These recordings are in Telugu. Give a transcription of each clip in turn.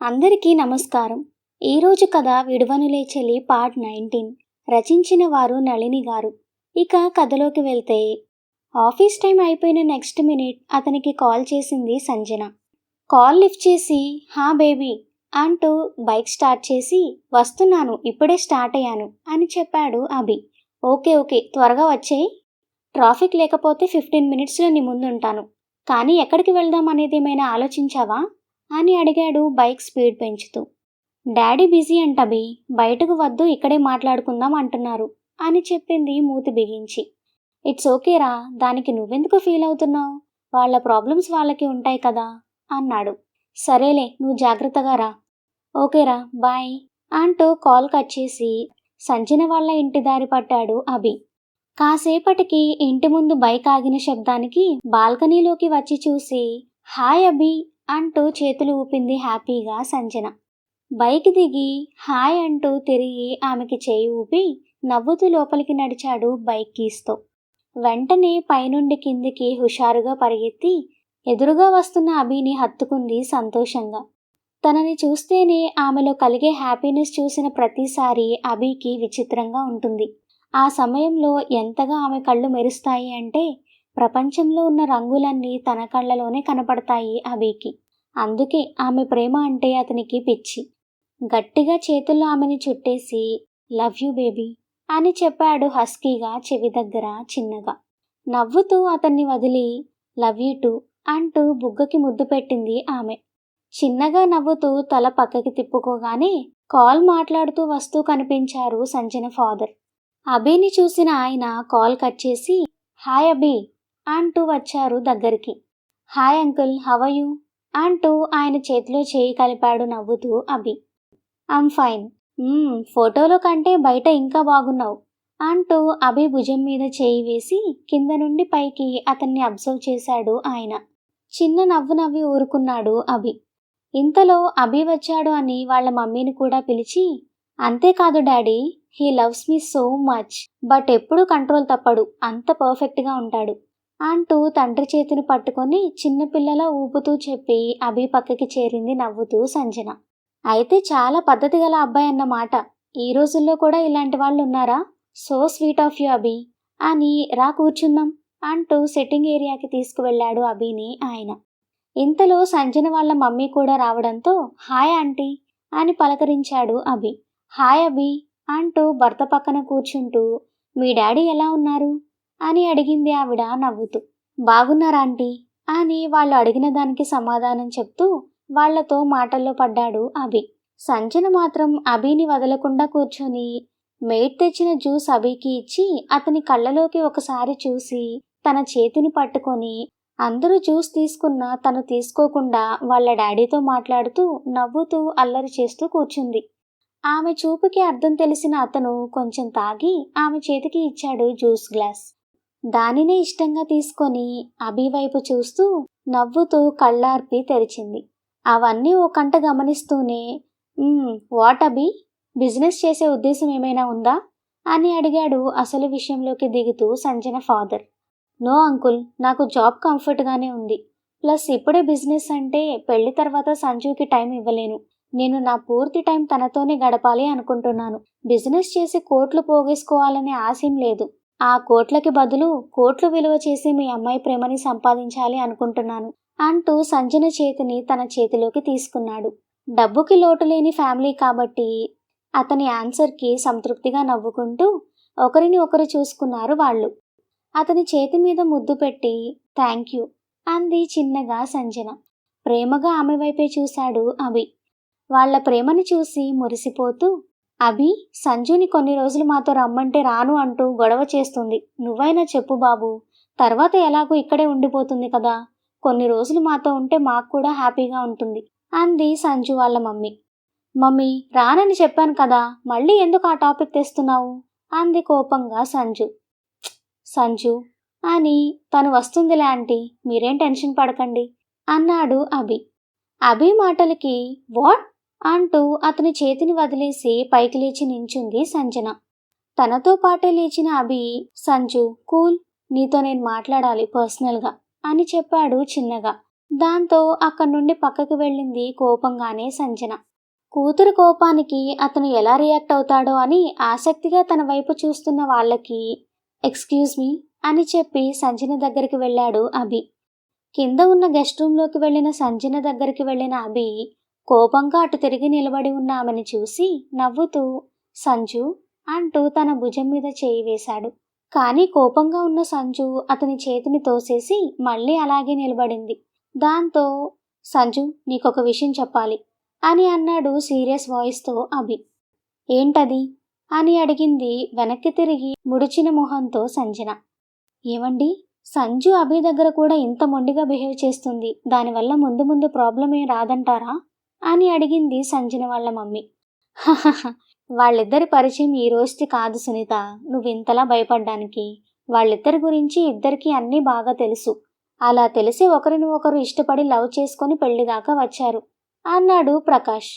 అందరికీ నమస్కారం. ఈరోజు కథ విడువనులే చెలి పార్ట్ 19. రచించిన వారు నళిని గారు. ఇక కథలోకి వెళ్తే, ఆఫీస్ టైం అయిపోయిన నెక్స్ట్ మినిట్ అతనికి కాల్ చేసింది సంజన. కాల్ లిఫ్ట్ చేసి హా బేబీ అంటూ బైక్ స్టార్ట్ చేసి వస్తున్నాను, ఇప్పుడే స్టార్ట్ అయ్యాను అని చెప్పాడు అభి. ఓకే త్వరగా వచ్చేయి, ట్రాఫిక్ లేకపోతే 15 మినిట్స్లో నీ ముందుంటాను. కానీ ఎక్కడికి వెళ్దాం అనేది ఏమైనా ఆలోచించావా అని అడిగాడు బైక్ స్పీడ్ పెంచుతూ. డాడీ బిజీ అంటబి, బయటకు వద్దు, ఇక్కడే మాట్లాడుకుందాం అంటున్నారు అని చెప్పింది మూతి బిగించి. ఇట్స్ ఓకేరా, దానికి నువ్వెందుకు ఫీల్ అవుతున్నావు, వాళ్ళ ప్రాబ్లమ్స్ వాళ్ళకి ఉంటాయి కదా అన్నాడు. సరేలే, నువ్వు జాగ్రత్తగా రా. ఓకేరా, బాయ్ అంటూ కాల్ కట్ చేసి సంజన వాళ్ళ ఇంటి దారి పట్టాడు అభి. కాసేపటికి ఇంటి ముందు బైక్ ఆగిన శబ్దానికి బాల్కనీలోకి వచ్చి చూసి హాయ్ అభి అంటూ చేతులు ఊపింది హ్యాపీగా సంజన. బైక్ దిగి హాయ్ అంటూ తిరిగి ఆమెకి చేయి ఊపి నవ్వుతూ లోపలికి నడిచాడు బైక్ కీస్తో. వెంటనే పైనుండి కిందికి హుషారుగా పరిగెత్తి ఎదురుగా వస్తున్న అభిని హత్తుకుంది సంతోషంగా. తనని చూస్తేనే ఆమెలో కలిగే హ్యాపీనెస్ చూసిన ప్రతిసారి అభికి విచిత్రంగా ఉంటుంది. ఆ సమయంలో ఎంతగా ఆమె కళ్ళు మెరుస్తాయి అంటే ప్రపంచంలో ఉన్న రంగులన్నీ తన కళ్ళలోనే కనపడతాయి అభికి. అందుకే ఆమె ప్రేమ అంటే అతనికి పిచ్చి. గట్టిగా చేతుల్లో ఆమెని చుట్టేసి లవ్ యూ బేబీ అని చెప్పాడు హస్కీగా చెవి దగ్గర చిన్నగా. నవ్వుతూ అతన్ని వదిలి లవ్ యూ టూ అంటూ బుగ్గకి ముద్దు పెట్టింది ఆమె. చిన్నగా నవ్వుతూ తల పక్కకి తిప్పుకోగానే కాల్ మాట్లాడుతూ వస్తూ కనిపించారు సంజన ఫాదర్. అభిని చూసిన ఆయన కాల్ కట్ చేసి హాయ్ అభి అంటూ వచ్చారు దగ్గరికి. Hi uncle, how are you అంటూ ఆయన చేతిలో చేయి కలిపాడు నవ్వుతూ అభి. ఐమ్ ఫైన్, ఫోటోలో కంటే బయట ఇంకా బాగున్నావు అంటూ అభి భుజం మీద చేయి వేసి కింద నుండి పైకి అతన్ని అబ్జర్వ్ చేశాడు ఆయన. చిన్న నవ్వు నవ్వి ఊరుకున్నాడు అభి. ఇంతలో అభి వచ్చాడు అని వాళ్ళ మమ్మీని కూడా పిలిచి అంతేకాదు daddy, he loves me so much, but ఎప్పుడూ కంట్రోల్ తప్పడు, అంత పర్ఫెక్ట్గా ఉంటాడు అంటూ తండ్రి చేతిని పట్టుకొని చిన్నపిల్లలా ఊపుతూ చెప్పి అభి పక్కకి చేరింది నవ్వుతూ సంజన. అయితే చాలా పద్ధతి గల అబ్బాయి అన్నమాట. ఈ రోజుల్లో కూడా ఇలాంటి వాళ్ళు ఉన్నారా? సో స్వీట్ ఆఫ్ యూ అభి అని రా కూర్చుందాం అంటూ సిట్టింగ్ ఏరియాకి తీసుకువెళ్ళాడు అభిని ఆయన. ఇంతలో సంజన వాళ్ళ మమ్మీ కూడా రావడంతో హాయ్ ఆంటీ అని పలకరించాడు అభి. హాయ్ అభి అంటూ భర్త పక్కన కూర్చుంటూ మీ డాడీ ఎలా ఉన్నారు అని అడిగింది ఆవిడ నవ్వుతూ. బాగున్నారా ఆంటీ అని వాళ్ళు అడిగిన దానికి సమాధానం చెప్తూ వాళ్లతో మాటల్లో పడ్డాడు అభి. సంజన మాత్రం అభిని వదలకుండా కూర్చొని మేట్ తెచ్చిన జ్యూస్ అభికి ఇచ్చి అతని కళ్ళలోకి ఒకసారి చూసి తన చేతిని పట్టుకొని అందరూ జ్యూస్ తీసుకున్నా తను తీసుకోకుండా వాళ్ళ డాడీతో మాట్లాడుతూ నవ్వుతూ అల్లరి చేస్తూ కూర్చుంది. ఆమె చూపుకి అర్థం తెలిసిన అతను కొంచెం తాగి ఆమె చేతికి ఇచ్చాడు జ్యూస్ గ్లాస్. దానినే ఇష్టంగా తీసుకొని అభి వైపు చూస్తూ నవ్వుతూ కళ్ళార్పి తెరిచింది. అవన్నీ ఓ కంట గమనిస్తూనే వాట్ అభి, బిజినెస్ చేసే ఉద్దేశం ఏమైనా ఉందా అని అడిగాడు అసలు విషయంలోకి దిగుతూ సంజన ఫాదర్. నో అంకుల్, నాకు జాబ్ కంఫర్ట్గానే ఉంది. ప్లస్ ఇప్పుడే బిజినెస్ అంటే పెళ్లి తర్వాత సంజుకి టైం ఇవ్వలేను. నేను నా పూర్తి టైం తనతోనే గడపాలి అనుకుంటున్నాను. బిజినెస్ చేసి కోట్లు పోగేసుకోవాలనే ఆశయం లేదు. ఆ కోట్లకి బదులు కోట్లు విలువ చేసి మీ అమ్మాయి ప్రేమని సంపాదించాలి అనుకుంటున్నాను అంటూ సంజన చేతిని తన చేతిలోకి తీసుకున్నాడు. డబ్బుకి లోటు లేని ఫ్యామిలీ కాబట్టి అతని ఆన్సర్కి సంతృప్తిగా నవ్వుకుంటూ ఒకరిని ఒకరు చూసుకున్నారు వాళ్ళు. అతని చేతి మీద ముద్దు పెట్టి థ్యాంక్ యూ అంది చిన్నగా సంజన. ప్రేమగా ఆమె వైపే చూశాడు అభి. వాళ్ల ప్రేమని చూసి మురిసిపోతూ అభి, సంజుని కొన్ని రోజులు మాతో రమ్మంటే రాను అంటూ గొడవ చేస్తుంది. నువ్వైనా చెప్పు బాబు, తర్వాత ఎలాగో ఇక్కడే ఉండిపోతుంది కదా, కొన్ని రోజులు మాతో ఉంటే మాకు కూడా హ్యాపీగా ఉంటుంది అంది సంజు వాళ్ళ మమ్మీ. మమ్మీ, రానని చెప్పాను కదా, మళ్ళీ ఎందుకు ఆ టాపిక్ తెస్తున్నావు అంది కోపంగా సంజు. సంజు అని తను వస్తుందిలే ఆంటీ, మీరేం టెన్షన్ పడకండి అన్నాడు అభి. అభి మాటలకి వాట్ అంటూ అతని చేతిని వదిలేసి పైకి లేచి నించుంది సంజన. తనతో పాటే లేచిన అభి సంజు కూల్, నీతో నేను మాట్లాడాలి పర్సనల్గా అని చెప్పాడు చిన్నగా. దాంతో అక్కడి నుండి పక్కకి వెళ్ళింది కోపంగానే సంజన. కూతురు కోపానికి అతను ఎలా రియాక్ట్ అవుతాడో అని ఆసక్తిగా తన వైపు చూస్తున్న వాళ్ళకి ఎక్స్క్యూజ్ మీ అని చెప్పి సంజన దగ్గరికి వెళ్ళాడు అభి. కింద ఉన్న గెస్ట్ రూమ్లోకి వెళ్ళిన సంజన దగ్గరికి వెళ్ళిన అభి కోపంగా అటు తిరిగి నిలబడి ఉన్న ఆమెను చూసి నవ్వుతూ సంజు అంటూ తన భుజం మీద చేయి వేశాడు. కానీ కోపంగా ఉన్న సంజు అతని చేతిని తోసేసి మళ్ళీ అలాగే నిలబడింది. దాంతో సంజు నీకొక విషయం చెప్పాలి అని అన్నాడు సీరియస్ వాయిస్తో అభి. ఏంటది అని అడిగింది వెనక్కి తిరిగి ముడిచిన మొహంతో సంజన. ఏమండి, సంజు అభి దగ్గర కూడా ఇంత మొండిగా బిహేవ్ చేస్తుంది, దానివల్ల ముందు ముందు ప్రాబ్లం ఏం రాదంటారా అని అడిగింది సంజన వాళ్ళ మమ్మీ. "హహహ, వాళ్ళిద్దరి పరిచయం ఈ రోజుది కాదు సునీత, నువ్వింతలా భయపడ్డానికి. వాళ్ళిద్దరి గురించి ఇద్దరికీ అన్నీ బాగా తెలుసు. అలా తెలిసి ఒకరిని ఒకరు ఇష్టపడి లవ్ చేసుకొని పెళ్లిదాకా వచ్చారు" అన్నాడు ప్రకాష్.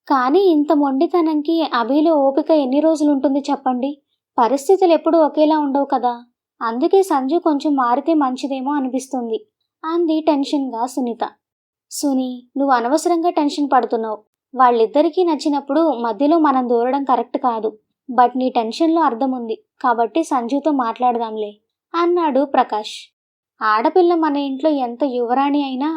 కానీ ఇంత మొండితనంకి అభిలో ఓపిక ఎన్ని రోజులుంటుంది చెప్పండి. పరిస్థితులు ఎప్పుడూ ఒకేలా ఉండవు కదా. అందుకే సంజు కొంచెం మారితే మంచిదేమో అనిపిస్తుంది అంది టెన్షన్గా సునీత. సునీ, నువ్వు అనవసరంగా టెన్షన్ పడుతున్నావు. వాళ్ళిద్దరికీ నచ్చినప్పుడు మధ్యలో మనం దూరడం కరెక్ట్ కాదు. బట్ నీ టెన్షన్లో అర్థం ఉంది కాబట్టి సంజుతో మాట్లాడదాంలే అన్నాడు ప్రకాష్. ఆడపిల్ల మన ఇంట్లో ఎంత యువరాణి అయినా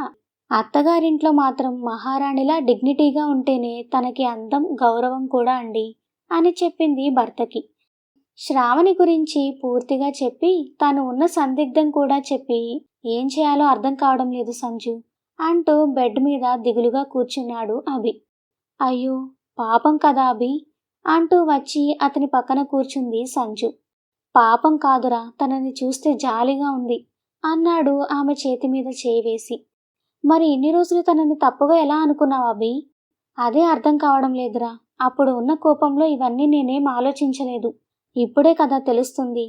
అత్తగారింట్లో మాత్రం మహారాణిలా డిగ్నిటీగా ఉంటేనే తనకి అందం గౌరవం కూడా అండి అని చెప్పింది భర్తకి. శ్రావణి గురించి పూర్తిగా చెప్పి తాను ఉన్న సందిగ్ధం కూడా చెప్పి ఏం చేయాలో అర్థం కావడం లేదు సంజు అంటూ బెడ్ మీద దిగులుగా కూర్చున్నాడు అభి. అయ్యో పాపం కదా అభి అంటూ వచ్చి అతని పక్కన కూర్చుంది సంజు. పాపం కాదురా, తనని చూస్తే జాలిగా ఉంది అన్నాడు ఆమె చేతి మీద చేయి వేసి. మరి ఇన్ని రోజులు తనని తప్పుగా ఎలా అనుకున్నావు అభి? అదే అర్థం కావడం లేదురా. అప్పుడు ఉన్న కోపంలో ఇవన్నీ నేనేం ఆలోచించలేదు. ఇప్పుడే కదా తెలుస్తుంది.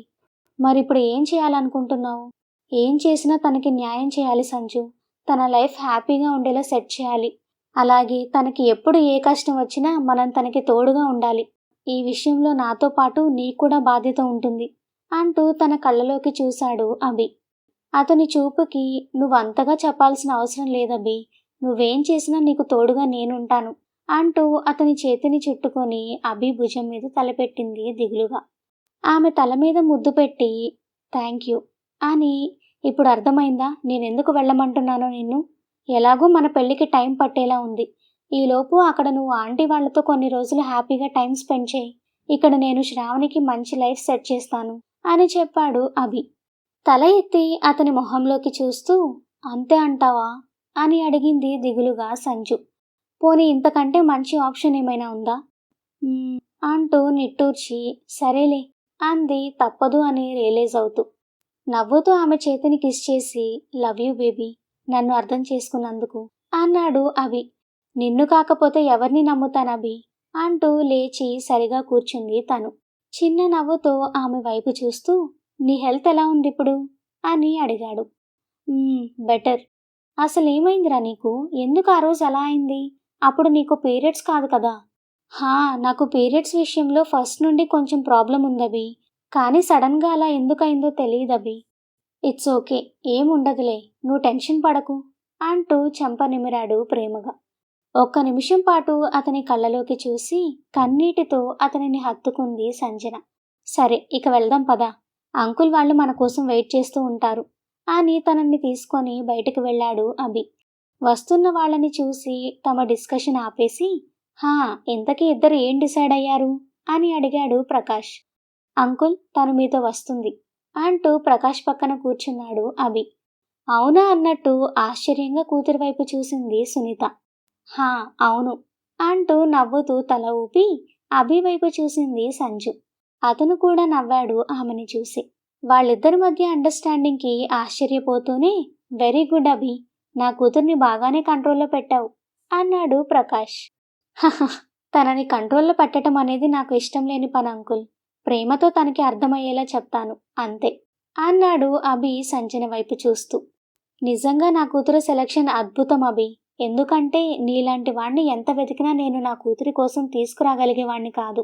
మరిప్పుడు ఏం చేయాలనుకుంటున్నావు? ఏం చేసినా తనకి న్యాయం చేయాలి సంజు. తన లైఫ్ హ్యాపీగా ఉండేలా సెట్ చేయాలి. అలాగే తనకి ఎప్పుడు ఏ కష్టం వచ్చినా మనం తనకి తోడుగా ఉండాలి. ఈ విషయంలో నాతో పాటు నీకు కూడా బాధ్యత ఉంటుంది అంటూ తన కళ్ళలోకి చూశాడు అభి. అతని చూపుకి నువ్వంతగా చెప్పాల్సిన అవసరం లేదభి, నువ్వేం చేసినా నీకు తోడుగా నేనుంటాను అంటూ అతని చేతిని చుట్టుకొని అభి భుజం మీద తలపెట్టింది దిగులుగా. ఆమె తల మీద ముద్దు పెట్టి థ్యాంక్ యూ అని. ఇప్పుడు అర్థమైందా నేనెందుకు వెళ్ళమంటున్నానో నిన్ను? ఎలాగో మన పెళ్ళికి టైం పట్టేలా ఉంది. ఈలోపు అక్కడ నువ్వు ఆంటీ వాళ్లతో కొన్ని రోజులు హ్యాపీగా టైం స్పెండ్ చేయి. ఇక్కడ నేను శ్రావణికి మంచి లైఫ్ సెట్ చేస్తాను అని చెప్పాడు అభి. తల ఎత్తి అతని మొహంలోకి చూస్తూ అంతే అంటావా అని అడిగింది దిగులుగా సంజు. పోనీ ఇంతకంటే మంచి ఆప్షన్ ఏమైనా ఉందా అంటూ నిట్టూర్చి సరేలే అంది తప్పదు అని రియలైజ్ అవుతూ. నవ్వుతూ ఆమె చేతిని కిస్ చేసి లవ్ యూ బేబీ, నన్ను అర్థం చేసుకున్నందుకు అన్నాడు అభి. నిన్ను కాకపోతే ఎవరిని నమ్ముతానభి అంటూ లేచి సరిగా కూర్చుంది తను. చిన్న నవ్వుతో ఆమె వైపు చూస్తూ నీ హెల్త్ ఎలా ఉంది ఇప్పుడు అని అడిగాడు. బెటర్. అసలేమైందిరా నీకు? ఎందుకు ఆ రోజు అలా అయింది? అప్పుడు నీకు పీరియడ్స్ కాదు కదా? నాకు పీరియడ్స్ విషయంలో ఫస్ట్ నుండి కొంచెం ప్రాబ్లం ఉందభి, కానీ సడన్గా అలా ఎందుకయిందో తెలియదభి. ఇట్స్ ఓకే, ఏముండదులే, నువ్వు టెన్షన్ పడకు అంటూ చెంప నిమిరాడు ప్రేమగా. ఒక్క నిమిషం పాటు అతని కళ్ళలోకి చూసి కన్నీటితో అతనిని హత్తుకుంది సంజన. సరే ఇక వెళ్దాం పదా, అంకుల్ వాళ్ళు మన కోసం వెయిట్ చేస్తూ ఉంటారు అని తనని తీసుకొని బయటకు వెళ్ళాడు అభి. వస్తున్న వాళ్ళని చూసి తమ డిస్కషన్ ఆపేసి ఇంతకీ ఇద్దరు ఏం డిసైడ్ అయ్యారు అని అడిగాడు ప్రకాష్. అంకుల్ తను మీతో వస్తుంది అంటూ ప్రకాష్ పక్కన కూర్చున్నాడు అభి. అవునా అన్నట్టు ఆశ్చర్యంగా కూతురి వైపు చూసింది సునీత. అవును అంటూ నవ్వుతూ తల ఊపి అభి వైపు చూసింది సంజు. అతను కూడా నవ్వాడు ఆమెని చూసి. వాళ్ళిద్దరి మధ్య అండర్స్టాండింగ్కి ఆశ్చర్యపోతూనే వెరీ గుడ్ అభి, నా కూతుర్ని బాగానే కంట్రోల్లో పెట్టావు అన్నాడు ప్రకాష్. తనని కంట్రోల్లో పెట్టడం అనేది నాకు ఇష్టం లేని పని అంకుల్, ప్రేమతో తనకి అర్థమయ్యేలా చెప్తాను అంతే అన్నాడు అభి సంజన వైపు చూస్తూ. నిజంగా నా కూతురు సెలక్షన్ అద్భుతం అభి, ఎందుకంటే నీలాంటి వాణ్ణి ఎంత వెతికినా నేను నా కూతురి కోసం తీసుకురాగలిగేవాణ్ణి కాదు.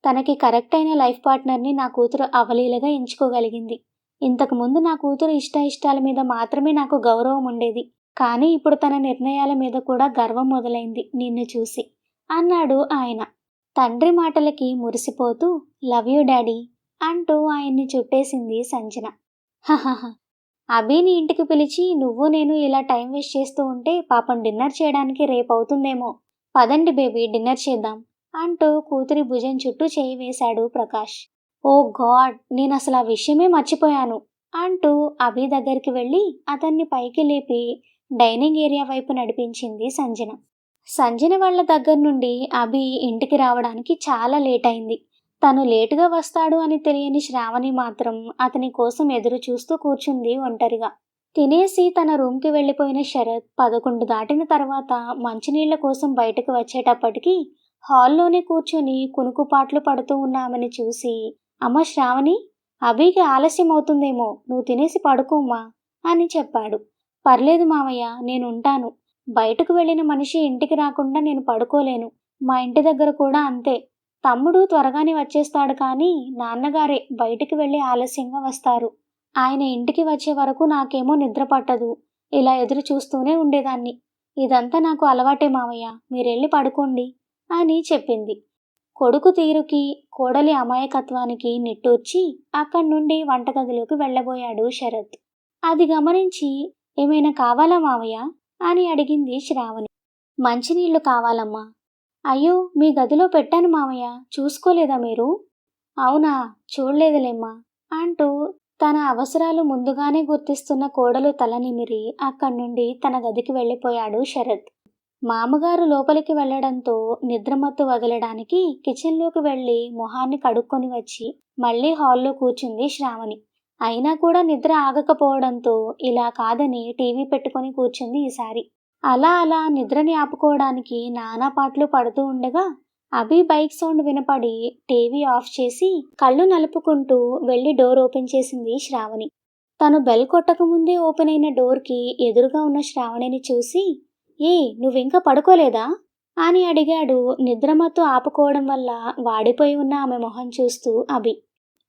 తనకి కరెక్ట్ అయిన లైఫ్ పార్ట్నర్ని నా కూతురు అవలీలగా ఎంచుకోగలిగింది. ఇంతకుముందు నా కూతురు ఇష్టాల మీద మాత్రమే నాకు గౌరవం ఉండేది, కానీ ఇప్పుడు తన నిర్ణయాల మీద కూడా గర్వం మొదలైంది నిన్ను చూసి అన్నాడు ఆయన. తండ్రి మాటలకి మురిసిపోతూ లవ్ యూ డాడీ అంటూ ఆయన్ని చుట్టేసింది సంజన. హహహ, అభిని ఇంటికి పిలిచి నువ్వు నేను ఇలా టైం వేస్ట్ చేస్తూ ఉంటే పాపం డిన్నర్ చేయడానికి రేపవుతుందేమో. పదండి బేబీ డిన్నర్ చేద్దాం అంటూ కూతురి భుజం చుట్టూ చేయి వేశాడు ప్రకాష్. ఓ గాడ్, నేనసలు ఆ విషయమే మర్చిపోయాను అంటూ అభి దగ్గరికి వెళ్ళి అతన్ని పైకి లేపి డైనింగ్ ఏరియా వైపు నడిపించింది సంజన. సంజన వాళ్ళ దగ్గర నుండి అభి ఇంటికి రావడానికి చాలా లేట్ అయింది. తను లేటుగా వస్తాడు అని తెలియని శ్రావణి మాత్రం అతని కోసం ఎదురు చూస్తూ కూర్చుంది ఒంటరిగా. తినేసి తన రూమ్కి వెళ్ళిపోయిన శరత్ 11 దాటిన తర్వాత మంచినీళ్ల కోసం బయటకు వచ్చేటప్పటికి హాల్లోనే కూర్చొని కునుకుపాట్లు పడుతూ ఉన్న ఆమెను చూసి, అమ్మ శ్రావణి, అభికి ఆలస్యం అవుతుందేమో, నువ్వు తినేసి పడుకోమ్మా అని చెప్పాడు. పర్లేదు మావయ్య, నేనుంటాను. బయటకు వెళ్ళిన మనిషి ఇంటికి రాకుండా నేను పడుకోలేను. మా ఇంటి దగ్గర కూడా అంతే. తమ్ముడు త్వరగానే వచ్చేస్తాడు, కానీ నాన్నగారే బయటికి వెళ్ళి ఆలస్యంగా వస్తారు. ఆయన ఇంటికి వచ్చే వరకు నాకేమో నిద్ర పట్టదు. ఇలా ఎదురు చూస్తూనే ఉండేదాన్ని. ఇదంతా నాకు అలవాటే మావయ్య, మీరెళ్ళి పడుకోండి అని చెప్పింది. కొడుకు తీరుకి, కోడలి అమాయకత్వానికి నిట్టూర్చి అక్కడి నుండి వంటగదిలోకి వెళ్ళబోయాడు శరత్. అది గమనించి, ఏమైనా కావాలా మావయ్య అని అడిగింది శ్రావణి. మంచినీళ్లు కావాలమ్మా. అయ్యో, మీ గదిలో పెట్టాను మావయ్య, చూసుకోలేదా మీరు? అవునా, చూడలేదులేమ్మా అంటూ తన అవసరాలు ముందుగానే గుర్తిస్తున్న కోడలు తల నిమిరి అక్కడి నుండి తన గదికి వెళ్ళిపోయాడు శరత్. మామగారు లోపలికి వెళ్లడంతో నిద్రమత్తు వదలడానికి కిచెన్లోకి వెళ్ళి మొహాన్ని కడుక్కొని వచ్చి మళ్ళీ హాల్లో కూర్చుంది శ్రావణి. అయినా కూడా నిద్ర ఆగకపోవడంతో ఇలా కాదని టీవీ పెట్టుకొని కూర్చుంది ఈసారి. అలా అలా నిద్రని ఆపుకోవడానికి నానా పాటలు పడుతూ ఉండగా అభి బైక్ సౌండ్ వినపడి టీవీ ఆఫ్ చేసి కళ్ళు నలుపుకుంటూ వెళ్ళి డోర్ ఓపెన్ చేసింది శ్రావణి. తను బెల్ కొట్టకముందే ఓపెన్ అయిన డోర్కి ఎదురుగా ఉన్న శ్రావణిని చూసి, ఏ నువ్వింకా పడుకోలేదా అని అడిగాడు నిద్రమత్తు ఆపుకోవడం వల్ల వాడిపోయి ఉన్న ఆమె మొహం చూస్తూ అభి.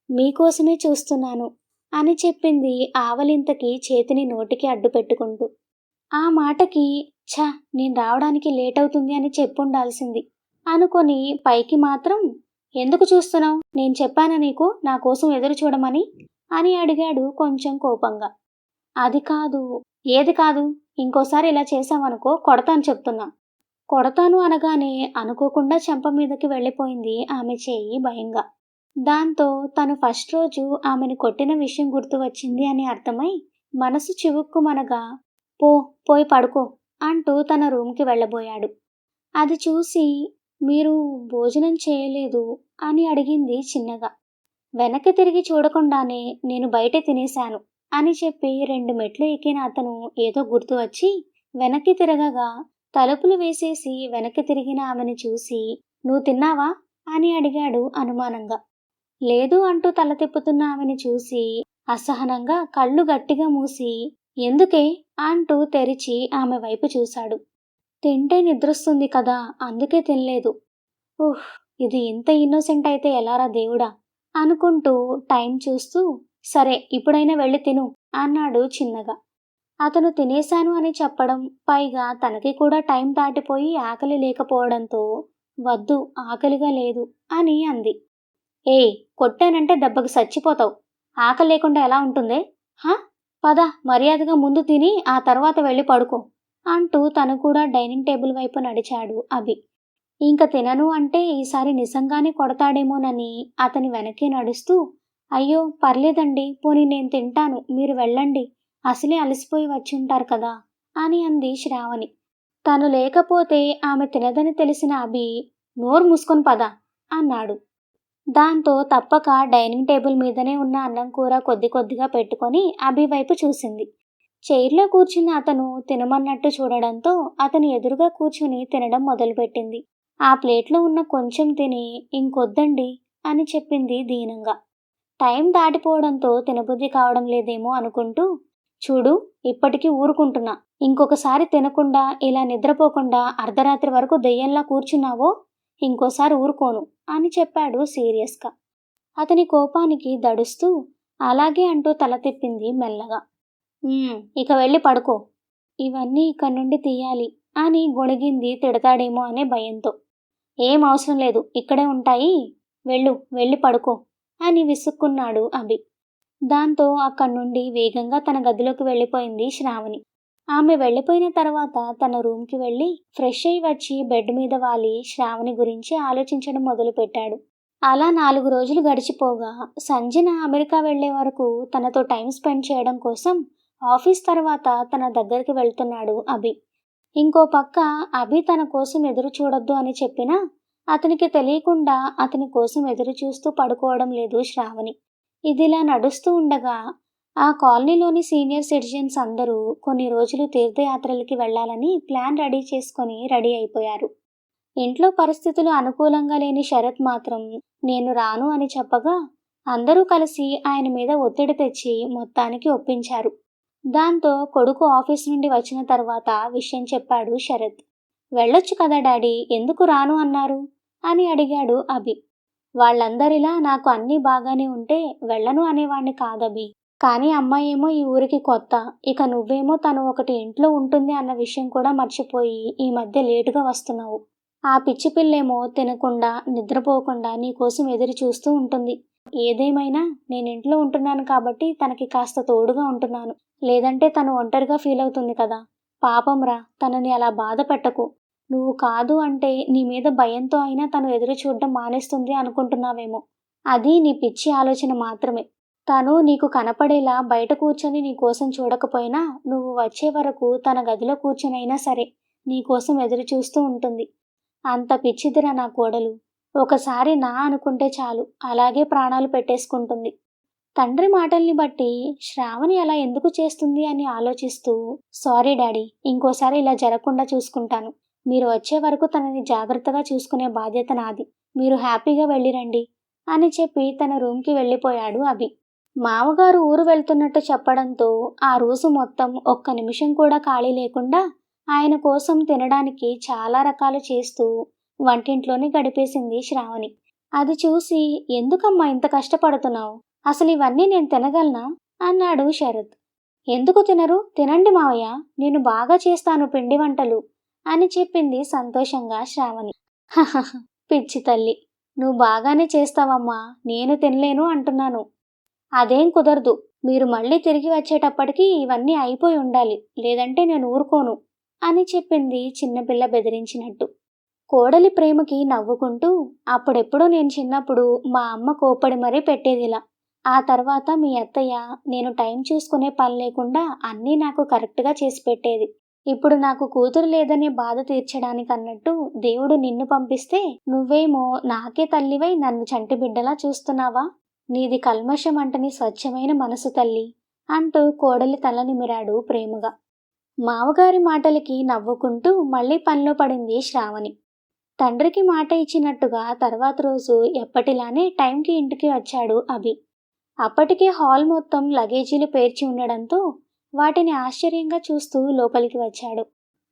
మీకోసమే చూస్తున్నాను అని చెప్పింది ఆవలింతకి చేతిని నోటికి అడ్డు పెట్టుకుంటూ. ఆ మాటకి ఛ, నేను రావడానికి లేట్ అవుతుంది అని చెప్పుండాల్సింది అనుకొని పైకి మాత్రం, ఎందుకు చూస్తున్నావు, నేను చెప్పానా నీకు నా కోసం ఎదురు చూడమని అని అడిగాడు కొంచెం కోపంగా. అది కాదు. ఏది కాదు? ఇంకోసారి ఇలా చేశావనుకో కొడతాను చెప్తున్నా. కొడతాను అనగానే అనుకోకుండా చెంప మీదకి వెళ్ళిపోయింది ఆమె చేయి భయంగా. దాంతో తను ఫస్ట్ రోజు ఆమెను కొట్టిన విషయం గుర్తు వచ్చింది అని అర్థమై మనసు చివుక్కుమనగా, పోయి పడుకో అంటూ తన రూమ్కి వెళ్ళబోయాడు. అది చూసి, మీరు భోజనం చేయలేదు అని అడిగింది చిన్నగా. వెనక్కి తిరిగి చూడకుండానే నేను బయటే తినేశాను అని చెప్పి 2 మెట్లు ఎక్కిన అతను ఏదో గుర్తు వచ్చి వెనక్కి తిరగగా తలుపులు వేసేసి వెనక్కి తిరిగిన ఆమెను చూసి, నువ్వు తిన్నావా అని అడిగాడు అనుమానంగా. లేదు అంటూ తల తిప్పుతున్న ఆమెను చూసి అసహనంగా కళ్ళు గట్టిగా మూసి, ఎందుకే అంటూ తెరిచి ఆమె వైపు చూశాడు. తింటే నిద్రొస్తుంది కదా, అందుకే తినలేదు. ఉహ్, ఇది ఇంత ఇన్నోసెంట్ అయితే ఎలారా దేవుడా అనుకుంటూ టైం చూస్తూ, సరే ఇప్పుడైనా వెళ్ళి తిను అన్నాడు చిన్నగా. అతను తినేశాను అని చెప్పడం, పైగా తనకి కూడా టైం దాటిపోయి ఆకలి లేకపోవడంతో వద్దు ఆకలిగా లేదు అని అంది. ఏయ్, కొట్టానంటే దెబ్బకి చచ్చిపోతావు. ఆకలి లేకుండా ఎలా ఉంటుందే? హా, పద మర్యాదగా ముందు తిని ఆ తర్వాత వెళ్ళి పడుకో అంటూ తను కూడా డైనింగ్ టేబుల్ వైపు నడిచాడు అభి. ఇంక తినను అంటే ఈసారి నిజంగానే కొడతాడేమోనని అతని వెనకే నడుస్తూ, అయ్యో పర్లేదండి, పోనీ నేను తింటాను, మీరు వెళ్ళండి, అసలే అలసిపోయి వచ్చి ఉంటారు కదా అని అంది శ్రావణి. తను లేకపోతే ఆమె తినదని తెలిసిన అభి, నోరు మూసుకొని పద అన్నాడు. దాంతో తప్పక డైనింగ్ టేబుల్ మీదనే ఉన్న అన్నం కూర కొద్ది కొద్దిగా పెట్టుకొని అభి వైపు చూసింది. చైర్లో కూర్చున్న అతను తినమన్నట్టు చూడడంతో అతని ఎదురుగా కూర్చుని తినడం మొదలుపెట్టింది. ఆ ప్లేట్లో ఉన్న కొంచెం తిని, ఇంకొద్దండి అని చెప్పింది దీనంగా. టైం దాటిపోవడంతో తినబుద్ధి కావడం లేదేమో అనుకుంటూ, చూడు ఇప్పటికీ ఊరుకుంటున్నా, ఇంకొకసారి తినకుండా ఇలా నిద్రపోకుండా అర్ధరాత్రి వరకు దెయ్యంలా కూర్చున్నావో ఇంకోసారి ఊరుకోను అని చెప్పాడు సీరియస్గా. అతని కోపానికి దడుస్తూ అలాగే అంటూ తల తిప్పింది మెల్లగా. ఇక వెళ్ళి పడుకో. ఇవన్నీ ఇక్కడి నుండి తీయాలి అని గొణిగింది తిడతాడేమో అనే భయంతో. ఏం అవసరం లేదు, ఇక్కడే ఉంటాయి, వెళ్ళి పడుకో అని విసుక్కున్నాడు అభి. దాంతో అక్కడి నుండి వేగంగా తన గదిలోకి వెళ్ళిపోయింది శ్రావణి. ఆమె వెళ్ళిపోయిన తర్వాత తన రూమ్కి వెళ్ళి ఫ్రెష్ అయి వచ్చి బెడ్ మీద వాలి శ్రావణి గురించి ఆలోచించడం మొదలుపెట్టాడు. అలా 4 రోజులు గడిచిపోగా సంజన అమెరికా వెళ్లే వరకు తనతో టైం స్పెండ్ చేయడం కోసం ఆఫీస్ తర్వాత తన దగ్గరికి వెళ్తున్నాడు అభి. ఇంకో పక్క అభి తన కోసం ఎదురు చూడొద్దు అని చెప్పినా అతనికి తెలియకుండా అతని కోసం ఎదురు చూస్తూ పడుకోవడం లేదు శ్రావణి. ఇదిలా నడుస్తూ ఉండగా ఆ కాలనీలోని సీనియర్ సిటిజన్స్ అందరూ కొన్ని రోజులు తీర్థయాత్రలకి వెళ్లాలని ప్లాన్ రెడీ అయిపోయారు. ఇంట్లో పరిస్థితులు అనుకూలంగా లేని శరత్ మాత్రం నేను రాను అని చెప్పగా అందరూ కలిసి ఆయన మీద ఒత్తిడి తెచ్చి మొత్తానికి ఒప్పించారు. దాంతో కొడుకు ఆఫీస్ నుండి వచ్చిన తర్వాత విషయం చెప్పాడు శరత్. వెళ్ళొచ్చు కదా డాడీ, ఎందుకు రాను అన్నారు అని అడిగాడు అభి. వాళ్ళందరిలా నాకు అన్నీ బాగానే ఉంటే వెళ్ళను అనేవాణ్ణి కాదభి. కానీ అమ్మాయి ఏమో ఈ ఊరికి కొత్త, ఇక నువ్వేమో తను ఒకటి ఇంట్లో ఉంటుంది అన్న విషయం కూడా మర్చిపోయి ఈ మధ్య లేటుగా వస్తున్నావు. ఆ పిచ్చి పిల్లేమో తినకుండా నిద్రపోకుండా నీకోసం ఎదురు చూస్తూ ఉంటుంది. ఏదేమైనా నేను ఇంట్లో ఉంటున్నాను కాబట్టి తనకి కాస్త తోడుగా ఉంటున్నాను, లేదంటే తను ఒంటరిగా ఫీల్ అవుతుంది కదా. పాపంరా, తనని అలా బాధ పెట్టకు. నువ్వు కాదు అంటే నీ మీద భయంతో అయినా తను ఎదురు చూడడం మానేస్తుంది అనుకుంటున్నావేమో. అది నీ పిచ్చి ఆలోచన మాత్రమే. తను నీకు కనపడేలా బయట కూర్చొని నీకోసం చూడకపోయినా నువ్వు వచ్చే వరకు తన గదిలో కూర్చొనైనా సరే నీకోసం ఎదురు చూస్తూ ఉంటుంది. అంత పిచ్చిదిరా నా కోడలు. ఒకసారి నా అనుకుంటే చాలు అలాగే ప్రాణాలు పెట్టేసుకుంటుంది. తండ్రి మాటల్ని బట్టి శ్రావణి అలా ఎందుకు చేస్తుంది అని ఆలోచిస్తూ, సారీ డాడీ, ఇంకోసారి ఇలా జరగకుండా చూసుకుంటాను. మీరు వచ్చే వరకు తనని జాగ్రత్తగా చూసుకునే బాధ్యత నాది. మీరు హ్యాపీగా వెళ్ళిరండి అని చెప్పి తన రూమ్కి వెళ్ళిపోయాడు అభి. మామగారు ఊరు వెళ్తున్నట్టు చెప్పడంతో ఆ రోజు మొత్తం ఒక్క నిమిషం కూడా ఖాళీ లేకుండా ఆయన కోసం తినడానికి చాలా రకాలు చేస్తూ వంటింట్లోనే గడిపేసింది శ్రావణి. అది చూసి ఎందుకమ్మా ఇంత కష్టపడుతున్నావు, అసలు ఇవన్నీ నేను తినగలనా అన్నాడు శరత్. ఎందుకు తినరు, తినండి మావయ్య, నేను బాగా చేస్తాను పిండి వంటలు అని చెప్పింది సంతోషంగా శ్రావణి. హహహ, పిచ్చి తల్లి, నువ్వు బాగానే చేస్తావమ్మా, నేను తినలేను అంటున్నాను. అదేం కుదరదు, మీరు మళ్ళీ తిరిగి వచ్చేటప్పటికి ఇవన్నీ అయిపోయి ఉండాలి, లేదంటే నేను ఊరుకోను అని చెప్పింది చిన్నపిల్ల బెదిరించినట్టు. కోడలి ప్రేమకి నవ్వుకుంటూ, అప్పుడెప్పుడో నేను చిన్నప్పుడు మా అమ్మ కోప్పడి మరీ పెట్టేదిలా. ఆ తర్వాత మీ అత్తయ్య నేను టైం చూసుకునే పని లేకుండా అన్నీ నాకు కరెక్ట్గా చేసి పెట్టేది. ఇప్పుడు నాకు కూతురు లేదనే బాధ తీర్చడానికి అన్నట్టు దేవుడు నిన్ను పంపిస్తే నువ్వేమో నాకే తల్లివై నన్ను చంటి బిడ్డలా చూస్తున్నావా. నీది కల్మషం అంటని స్వచ్ఛమైన మనసు తల్లి అంటూ కోడలి తల నిమిరాడు ప్రేమగా. మావగారి మాటలకి నవ్వుకుంటూ మళ్ళీ పనిలో పడింది శ్రావణి. తండ్రికి మాట ఇచ్చినట్టుగా తర్వాత రోజు ఎప్పటిలానే టైంకి ఇంటికి వచ్చాడు అభి. అప్పటికే హాల్ మొత్తం లగేజీలు పేర్చి ఉండడంతో వాటిని ఆశ్చర్యంగా చూస్తూ లోపలికి వచ్చాడు.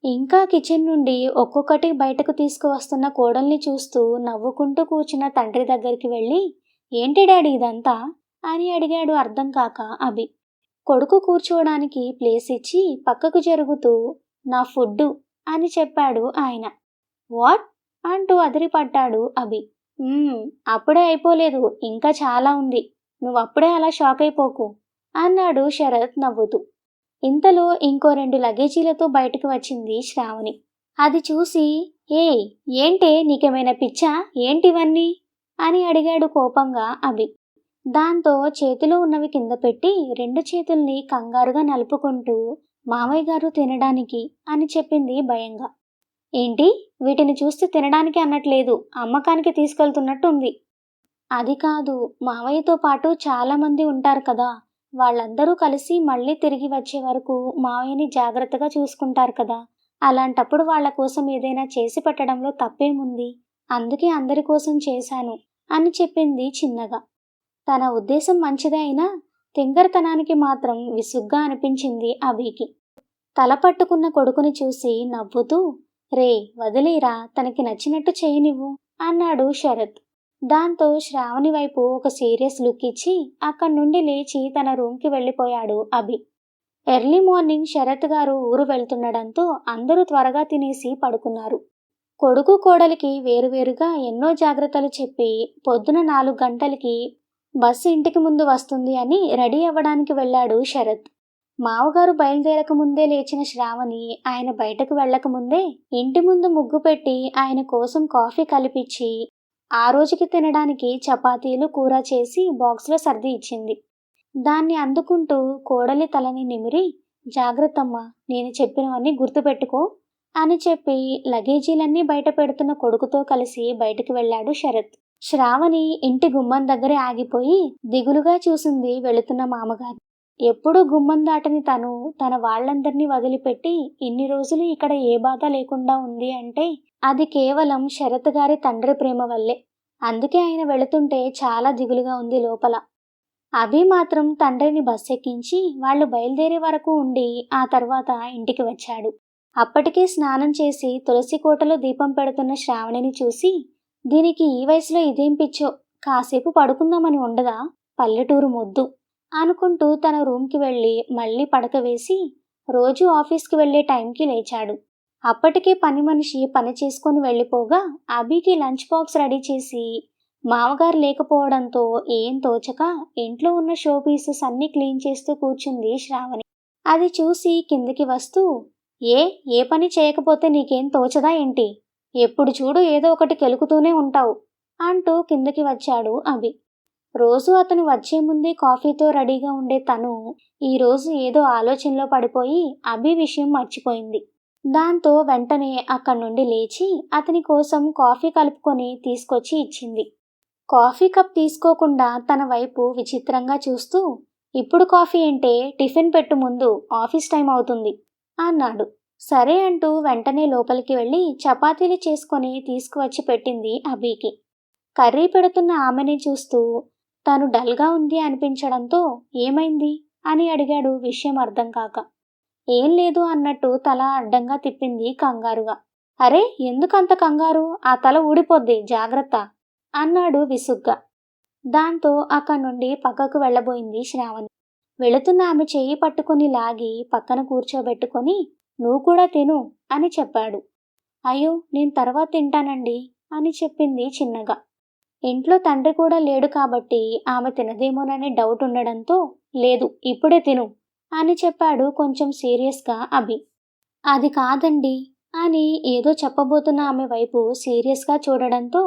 ఇంకా కిచెన్ నుండి ఒక్కొక్కటి బయటకు తీసుకువస్తున్న కోడల్ని చూస్తూ నవ్వుకుంటూ కూర్చున్న తండ్రి దగ్గరికి వెళ్ళి, ఏంటి డాడీ ఇదంతా అని అడిగాడు అర్థం కాక అభి. కొడుకు కూర్చోవడానికి ప్లేస్ ఇచ్చి పక్కకు జరుగుతూ, నా ఫుడ్డు అని చెప్పాడు ఆయన. వాట్ అంటూ అదిరిపడ్డాడు అభి. అప్పుడే అయిపోలేదు, ఇంకా చాలా ఉంది, నువ్వప్పుడే అలా షాక్ అయిపోకు అన్నాడు శరత్ నవ్వుతూ. ఇంతలో ఇంకో 2 లగేజీలతో బయటకు వచ్చింది శ్రావణి. అది చూసి, ఏంటే నీకేమైనా పిచ్చా, ఏంటివన్నీ అని అడిగాడు కోపంగా అభి. దాంతో చేతిలో ఉన్నవి కింద పెట్టి 2 చేతుల్ని కంగారుగా నలుపుకుంటూ, మామయ్య గారు తినడానికి అని చెప్పింది భయంగా. ఏంటి, వీటిని చూస్తే తినడానికి అన్నట్లేదు, అమ్మకానికి తీసుకెళ్తున్నట్టు ఉంది. అది కాదు, మావయ్యతో పాటు చాలామంది ఉంటారు కదా, వాళ్ళందరూ కలిసి మళ్ళీ తిరిగి వచ్చే వరకు మావయ్యని జాగ్రత్తగా చూసుకుంటారు కదా, అలాంటప్పుడు వాళ్ళ కోసం ఏదైనా చేసి పెట్టడంలో తప్పేముంది, అందుకే అందరి కోసం చేశాను అని చెప్పింది చిన్నగా. తన ఉద్దేశం మంచిదే అయినా తింగరతనానికి మాత్రం విసుగ్గా అనిపించింది అభికి. తల పట్టుకున్న కొడుకుని చూసి నవ్వుతూ, రే వదిలేరా, తనకి నచ్చినట్టు చేయనివ్వు అన్నాడు శరత్. దాంతో శ్రావణి వైపు ఒక సీరియస్ లుక్ ఇచ్చి అక్కడి నుండి లేచి తన రూమ్కి వెళ్ళిపోయాడు అభి. ఎర్లీ మార్నింగ్ శరత్ గారు ఊరు వెళ్తుండడంతో అందరూ త్వరగా తినేసి పడుకున్నారు. కొడుకు కోడలికి వేరువేరుగా ఎన్నో జాగ్రత్తలు చెప్పి పొద్దున 4 గంటలకి బస్సు ఇంటికి ముందు వస్తుంది అని రెడీ అవ్వడానికి వెళ్ళాడు శరత్. మావగారు బయలుదేరక ముందే లేచిన శ్రావణి ఆయన బయటకు వెళ్ళకముందే ఇంటి ముందు ముగ్గు పెట్టి ఆయన కోసం కాఫీ కలిపిచ్చి ఆ రోజుకి తినడానికి చపాతీలు కూర చేసి బాక్స్లో సర్ది ఇచ్చింది. దాన్ని అందుకుంటూ కోడలి తలని నిమిరి, జాగ్రత్తమ్మా, నేను చెప్పినవన్నీ గుర్తుపెట్టుకో అని చెప్పి లగేజీలన్నీ బయట పెడుతున్న కొడుకుతో కలిసి బయటకు వెళ్ళాడు శరత్. శ్రావణి ఇంటి గుమ్మం దగ్గరే ఆగిపోయి దిగులుగా చూసింది వెళుతున్న మామగారు. ఎప్పుడూ గుమ్మం దాటని తను తన వాళ్ళందరినీ వదిలిపెట్టి ఇన్ని రోజులు ఇక్కడ ఏ బాధ లేకుండా ఉంది అంటే అది కేవలం శరత్ గారి తండ్రి ప్రేమ వల్లే. అందుకే ఆయన వెళుతుంటే చాలా దిగులుగా ఉంది లోపల. అభి మాత్రం తండ్రిని బస్ ఎక్కించి వాళ్ళు బయలుదేరే వరకు ఉండి ఆ తర్వాత ఇంటికి వచ్చాడు. అప్పటికే స్నానం చేసి తులసి కోటలో దీపం పెడుతున్న శ్రావణిని చూసి, దీనికి ఈ వయసులో ఇదేం పిచ్చో, కాసేపు పడుకుందామని ఉండదా, పల్లెటూరు మొద్దు అనుకుంటూ తన రూమ్కి వెళ్ళి మళ్ళీ పడక వేసి రోజు ఆఫీస్కి వెళ్ళే టైంకి లేచాడు. అప్పటికే పని మనిషి పని చేసుకొని వెళ్ళిపోగా అభికి లంచ్ బాక్స్ రెడీ చేసి, మామగారు లేకపోవడంతో ఏం తోచక ఇంట్లో ఉన్న షో పీసెస్ అన్నీ క్లీన్ చేస్తూ కూర్చుంది శ్రావణి. అది చూసి కిందికి వస్తూ, ఏ పని చేయకపోతే నీకేం తోచదా ఏంటి, ఎప్పుడు చూడు ఏదో ఒకటి కెలుకుతూనే ఉంటావు అంటూ కిందకి వచ్చాడు అభి. రోజు అతను వచ్చే ముందే కాఫీతో రెడీగా ఉండే తను ఈరోజు ఏదో ఆలోచనలో పడిపోయి అభి విషయం మర్చిపోయింది. దాంతో వెంటనే అక్కడి నుండి లేచి అతని కోసం కాఫీ కలుపుకొని తీసుకొచ్చి ఇచ్చింది. కాఫీ కప్ తీసుకోకుండా తన వైపు విచిత్రంగా చూస్తూ, ఇప్పుడు కాఫీ ఏంటే, టిఫిన్ పెట్టు ముందు, ఆఫీస్ టైం అవుతుంది అన్నాడు. సరే అంటూ వెంటనే లోపలికి వెళ్ళి చపాతీలు చేసుకొని తీసుకువచ్చి పెట్టింది అభికి. కర్రీ పెడుతున్న ఆమెని చూస్తూ తను డల్గా ఉంది అనిపించడంతో ఏమైంది అని అడిగాడు విషయం అర్థం కాక. ఏం లేదు అన్నట్టు తల అడ్డంగా తిప్పింది కంగారుగా. అరే, ఎందుకంత కంగారు, ఆ తల ఊడిపోద్ది, జాగ్రత్త అన్నాడు విసుగ్గా. దాంతో అక్కడి నుండి పక్కకు వెళ్ళబోయింది శ్రావణి. వెళుతున్న ఆమె చెయ్యి పట్టుకుని లాగి పక్కన కూర్చోబెట్టుకొని, నువ్వు కూడా తిను అని చెప్పాడు. అయ్యో, నేను తర్వాత తింటానండి అని చెప్పింది చిన్నగా. ఇంట్లో తండ్రి కూడా లేడు కాబట్టి ఆమె తినదేమోనని డౌట్ ఉండడంతో, లేదు ఇప్పుడే తిను అని చెప్పాడు కొంచెం సీరియస్గా అభి. అది కాదండి అని ఏదో చెప్పబోతున్న ఆమె వైపు సీరియస్గా చూడడంతో,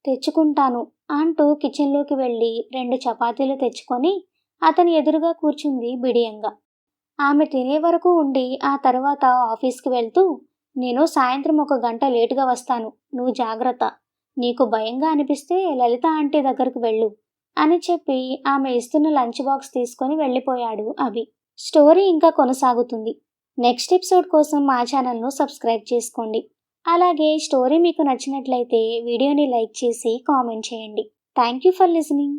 తెచ్చుకుంటాను అంటూ కిచెన్లోకి వెళ్ళి 2 చపాతీలు తెచ్చుకొని అతని ఎదురుగా కూర్చుంది బిడియంగా. ఆమె తినే వరకు ఉండి ఆ తర్వాత ఆఫీస్కి వెళ్తూ, నేను సాయంత్రం 1 గంట లేటుగా వస్తాను, నువ్వు జాగ్రత్త, నీకు భయంగా అనిపిస్తే లలిత ఆంటీ దగ్గరకు వెళ్ళు అని చెప్పి ఆమె ఇస్తున్న లంచ్ బాక్స్ తీసుకొని వెళ్ళిపోయాడు అభి. స్టోరీ ఇంకా కొనసాగుతుంది. నెక్స్ట్ ఎపిసోడ్ కోసం మా ఛానల్ను సబ్స్క్రైబ్ చేసుకోండి. అలాగే స్టోరీ మీకు నచ్చినట్లయితే వీడియోని లైక్ చేసి కామెంట్ చేయండి. Thank you for listening.